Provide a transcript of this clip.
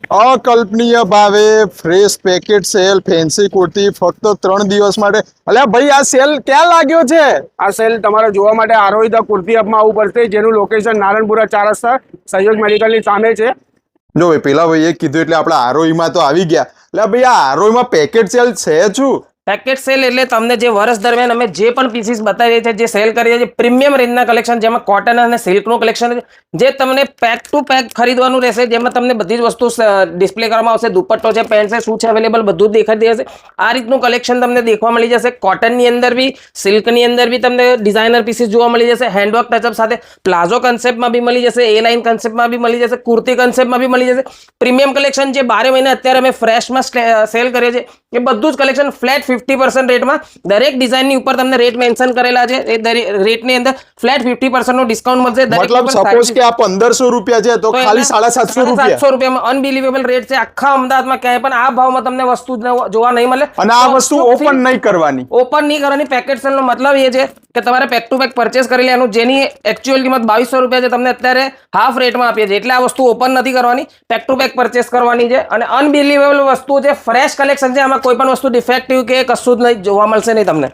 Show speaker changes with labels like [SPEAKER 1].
[SPEAKER 1] અકલ્પનીય ભાવે fresh packet cell fancy kurti ફક્ત 3 દિવસ માટે। અલ્યા ભાઈ આ સેલ ક્યાં લાગ્યો છે?
[SPEAKER 2] આ સેલ તમારે જોવા માટે આરોહી ધ કુર્તી હબમાં આવવું પડશે, જેનું લોકેશન નારણપુરા 4 રસ્તા સહયોગ મેડિકલની સામે છે।
[SPEAKER 1] જો ભાઈ પેલા ભાઈએ કીધું એટલે આપણે આરોહીમાં તો આવી ગયા। એટલે ભાઈ આ આરોહીમાં પેકેટ સેલ છે શું?
[SPEAKER 3] પેકેટ સેલ એટલે તમને જે વર્ષ દરમિયાન અમે જે પણ પીસીસ બતાવીએ છીએ, જે સેલ કરીએ છીએ, પ્રીમિયમ રેન્જના કલેક્શન, જેમાં કોટન અને સિલ્કનું કલેક્શન છે, જે તમને પેક ટુ પેક ખરીદવાનું રહેશે, જેમાં તમને બધી જ વસ્તુ ડિસ્પ્લે કરવામાં આવશે। દુપટ્ટો છે, પેન્ટ છે, શું છે અવેલેબલ બધું જ દેખાઈ દેશે। આ રીતનું કલેક્શન તમને દેખવા મળી જશે। કોટનની અંદર બી, સિલ્કની અંદર બી તમને ડિઝાઇનર પીસીસ જોવા મળી જશે। હેન્ડવર્ક ટચઅપ સાથે પ્લાઝો કન્સેપ્ટમાં બી મળી જશે, એ લાઇન કન્સેપ્ટમાં બી મળી જશે, કુર્તી કન્સેપ્ટમાં બી મળી જશે। પ્રીમિયમ કલેક્શન જે 12 મહિને અત્યારે અમે ફ્રેશમાં સેલ કરીએ છીએ, એ બધું જ કલેક્શન ફ્લેટ 50% રેટમાં, દરેક ડિઝાઇનની ઉપર તમને રેટ મેન્શન કરેલા છે। એ રેટની અંદર ફ્લેટ 50% નું ડિસ્કાઉન્ટ મળશે।
[SPEAKER 1] મતલબ સપોઝ કે આ 1500 રૂપિયા છે તો ખાલી 750 રૂપિયા।
[SPEAKER 3] 750 રૂપિયામાં અનબિલીવેબલ રેટ છે। આખા અમદાવાદમાં ક્યાંય પણ આ ભાવમાં તમને વસ્તુ જોવા નહીં મળે।
[SPEAKER 1] અને આ વસ્તુ ઓપન નહીં કરવાની।
[SPEAKER 3] ઓપન નહીં કરવાની। પેકેટ સેલનો મતલબ એ છે કે તમારે પેક ટુ પેક પરચેસ કરી લેવાનું, જેની એકચ્યુઅલ કિંમત 2200 રૂપિયા છે, તમને અત્યારે હાફ રેટમાં આપીએ છીએ। એટલે આ વસ્તુ ઓપન નથી કરવાની, પેક ટુ પેક પરચેસ કરવાની છે। અને અનબિલીવેબલ વસ્તુ છે, ફ્રેશ કલેક્શન છે, આમાં કોઈ પણ વસ્તુ ડિફેક્ટિવ કે કશું જ નહીં જોવા મળશે નહીં તમને।